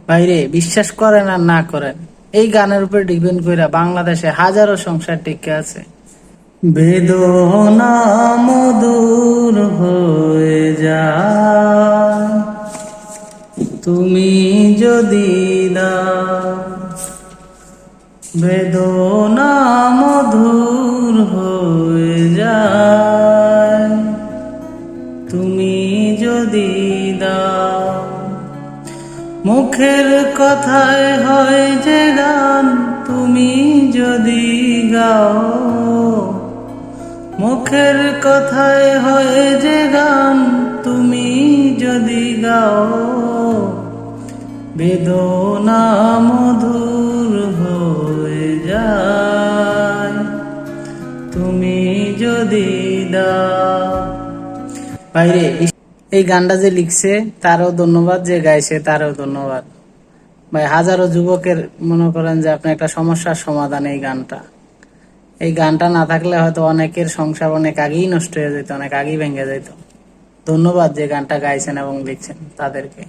ভাইরে, বিশ্বাস করেন আর না করেন, এই গানের উপর ডিপেন্ড করে বাংলাদেশে হাজারো সংসার টিকে আছে। বেদনা মধুর হয়ে যায় তুমি যদি দাও, বেদনা মধুর হয়ে যায় তুমি যদি দাও। মুখের কথায় হয় যে গান তুমি যদি গাও, মুখের কথায় হয় যে গান তুমি যদি গাও, বেদনা মধুর হয়ে যায় তুমি যদি দাও। ভাইরে, এই গানটা যে লিখছে তারও ধন্যবাদ, যে গাইছে তারও ধন্যবাদ। ভাই, হাজারো যুবকের মনে করেন যে আপনি একটা সমস্যার সমাধান এই গানটা না থাকলে হয়তো অনেকের সংসার অনেক আগেই নষ্ট হয়ে যেত, অনেক আগেই ভেঙে যেত। ধন্যবাদ যে গানটা গাইছেন এবং লিখছেন তাদেরকে।